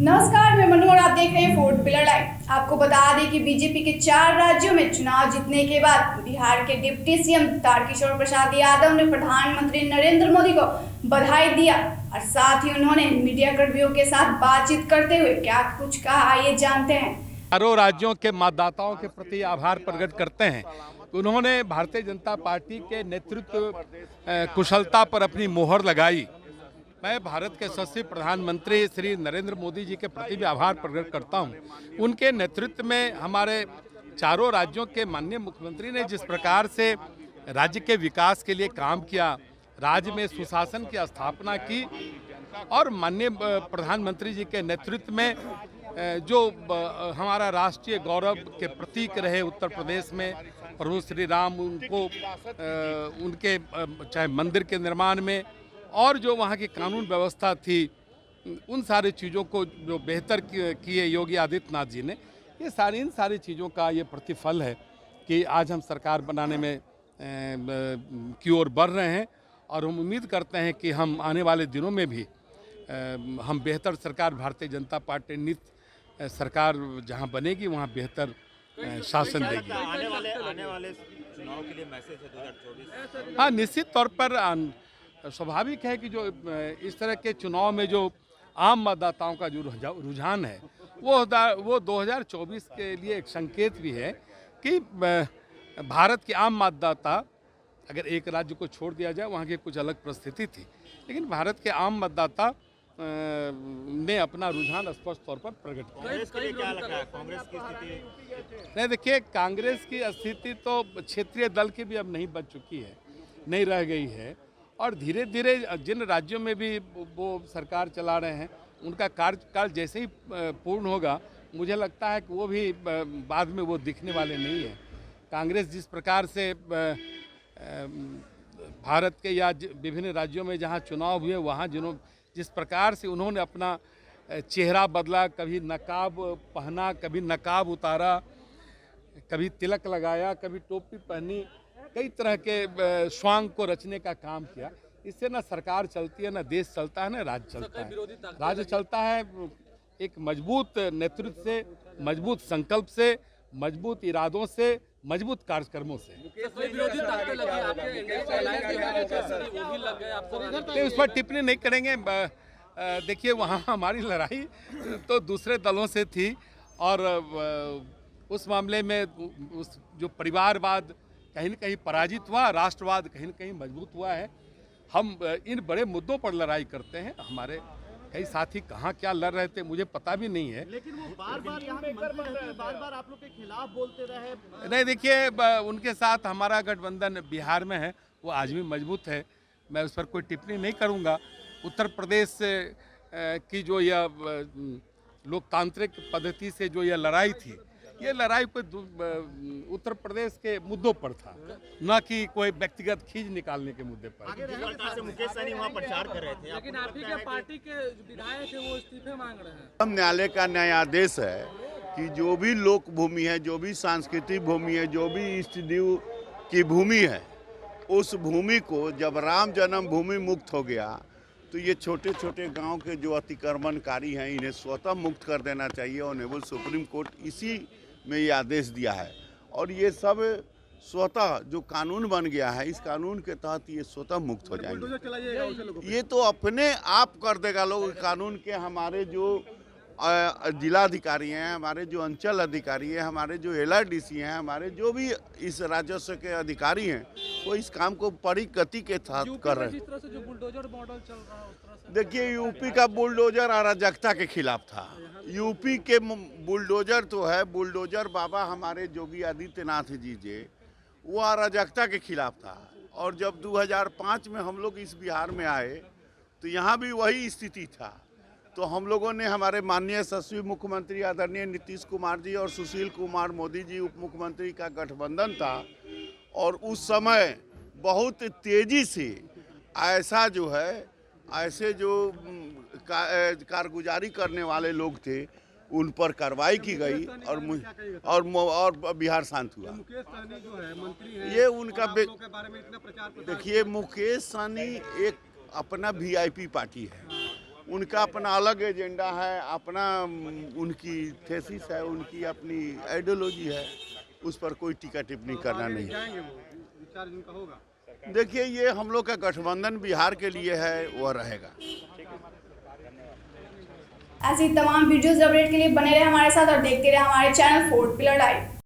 नमस्कार, मैं मनु और आप देख रहे हैं फोर्थ पिलर लाइव। आपको बता दें कि बीजेपी के 4 राज्यों में चुनाव जीतने के बाद बिहार के डिप्टी सीएम तारकिशोर प्रसाद यादव ने प्रधानमंत्री नरेंद्र मोदी को बधाई दिया और साथ ही उन्होंने मीडिया कर्मियों के साथ बातचीत करते हुए क्या कुछ कहा, आइए जानते हैं। चारों राज्यों के मतदाताओं के प्रति आभार प्रकट करते हैं। उन्होंने भारतीय जनता पार्टी के नेतृत्व कुशलता पर अपनी मोहर लगाई। मैं भारत के यशस्वी प्रधानमंत्री श्री नरेंद्र मोदी जी के प्रति भी आभार प्रकट करता हूं। उनके नेतृत्व में हमारे चारों राज्यों के माननीय मुख्यमंत्री ने जिस प्रकार से राज्य के विकास के लिए काम किया, राज्य में सुशासन की स्थापना की और माननीय प्रधानमंत्री जी के नेतृत्व में जो हमारा राष्ट्रीय गौरव के प्रतीक रहे उत्तर प्रदेश में प्रभु श्री राम, उनको उनके चाहे मंदिर के निर्माण में और जो वहाँ की कानून व्यवस्था थी, उन सारी चीज़ों को जो बेहतर किए योगी आदित्यनाथ जी ने, ये इन सारी चीज़ों का ये प्रतिफल है कि आज हम सरकार बनाने में की ओर बढ़ रहे हैं और हम उम्मीद करते हैं कि हम आने वाले दिनों में भी हम बेहतर सरकार, भारतीय जनता पार्टी नित सरकार जहां बनेगी वहां बेहतर शासन देगी। आने वाले चुनाव के लिए मैसेज है 2024। हाँ, निश्चित तौर पर स्वाभाविक है कि जो इस तरह के चुनाव में जो आम मतदाताओं का जो रुझान है वो 2024 के लिए एक संकेत भी है कि भारत के आम मतदाता, अगर एक राज्य को छोड़ दिया जाए वहाँ की कुछ अलग परिस्थिति थी, लेकिन भारत के आम मतदाता ने अपना रुझान स्पष्ट तौर पर प्रकट किया। क्या लग रहा है कांग्रेस की स्थिति? नहीं, देखिए, कांग्रेस की स्थिति तो क्षेत्रीय दल की भी अब नहीं बच चुकी है, नहीं रह गई है और धीरे धीरे जिन राज्यों में भी वो सरकार चला रहे हैं उनका कार्यकाल जैसे ही पूर्ण होगा, मुझे लगता है कि वो भी बाद में वो दिखने वाले नहीं है। कांग्रेस जिस प्रकार से भारत के या विभिन्न राज्यों में जहाँ चुनाव हुए वहाँ जिस प्रकार से उन्होंने अपना चेहरा बदला, कभी नकाब पहना, कभी नकाब उतारा, कभी तिलक लगाया, कभी टोपी पहनी, कई तरह के स्वांग को रचने का काम किया। इससे ना सरकार चलती है, ना देश चलता है, ना राज्य चलता है। राज्य चलता है एक मजबूत नेतृत्व से, मजबूत संकल्प से, मजबूत इरादों से, मजबूत कार्यक्रमों से। उस पर टिप्पणी नहीं करेंगे। देखिए, वहाँ हमारी लड़ाई तो दूसरे दलों से थी और उस मामले में उस जो परिवारवाद कहीं न कहीं पराजित हुआ, राष्ट्रवाद कहीं न कहीं मजबूत हुआ है। हम इन बड़े मुद्दों पर लड़ाई करते हैं। हमारे कई साथी कहाँ क्या लड़ रहे थे मुझे पता भी नहीं है, लेकिन वो बार-बार यहाँ बार-बार आप लोग के खिलाफ बोलते रहे। नहीं, देखिए, उनके साथ हमारा गठबंधन बिहार में है, वो आज भी मजबूत है। मैं उस पर कोई टिप्पणी नहीं करूँगा। उत्तर प्रदेश की जो यह लोकतांत्रिक पद्धति से जो यह लड़ाई थी, ये लड़ाई कोई उत्तर प्रदेश के मुद्दों पर था, न कि कोई व्यक्तिगत खींच निकालने के मुद्दे पर। मुकेश सहनी वहाँ प्रचार कर रहे थे, लेकिन आप ही के पार्टी के विधायक है वो इस्तीफे मांग रहे हैं। हम न्यायालय का न्यायादेश है कि जो भी लोक भूमि है, जो भी सांस्कृतिक भूमि है, जो भी इष्ट देव की भूमि है, उस भूमि को जब राम जन्म भूमि मुक्त हो गया तो ये छोटे छोटे गांव के जो अतिक्रमणकारी हैं इन्हें स्वतः मुक्त कर देना चाहिए। ऑनरेबल सुप्रीम कोर्ट इसी में ये आदेश दिया है और ये सब स्वतः जो कानून बन गया है, इस कानून के तहत ये स्वतः मुक्त हो जाएंगे। ये तो अपने आप कर देगा लोग। कानून के हमारे जो जिला अधिकारी हैं, हमारे जो अंचल अधिकारी हैं, हमारे जो LRDC हैं, हमारे जो भी इस राजस्व के अधिकारी हैं, वो इस काम को बड़ी गति के साथ कर रहे हैं। जिस तरह से जो बुलडोजर मॉडल चल रहा है उस तरह से देखिए, यूपी का बुलडोजर अराजकता के खिलाफ था। यूपी के बुलडोजर तो है, बुलडोजर बाबा हमारे योगी आदित्यनाथ जी जे, वो अराजकता के खिलाफ था। और जब 2005 में हम लोग इस बिहार में आए तो यहाँ भी वही स्थिति था। तो हम लोगों ने, हमारे माननीय यशस्वी मुख्यमंत्री आदरणीय नीतीश कुमार जी और सुशील कुमार मोदी जी उप मुख्यमंत्री का गठबंधन था और उस समय बहुत तेज़ी से ऐसा जो है, ऐसे जो कारगुजारी करने वाले लोग थे उन पर कार्रवाई की गई और बिहार शांत हुआ। मुकेश सहनी जो है मंत्री हैं, ये उनका के बारे में इतना प्रचार। देखिए, मुकेश सहनी एक अपना VIP पार्टी है उनका अपना अलग एजेंडा है, अपना उनकी थेसिस है, उनकी अपनी आइडियोलॉजी है, उस पर कोई टीका टिप्पणी करना नहीं है। देखिए, ये हम लोग का गठबंधन बिहार के लिए है, वह रहेगा। ऐसी तमाम वीडियोस अपडेट के लिए बने रहे हमारे साथ और देखते रहे हमारे चैनल 4 पिलर लाइव।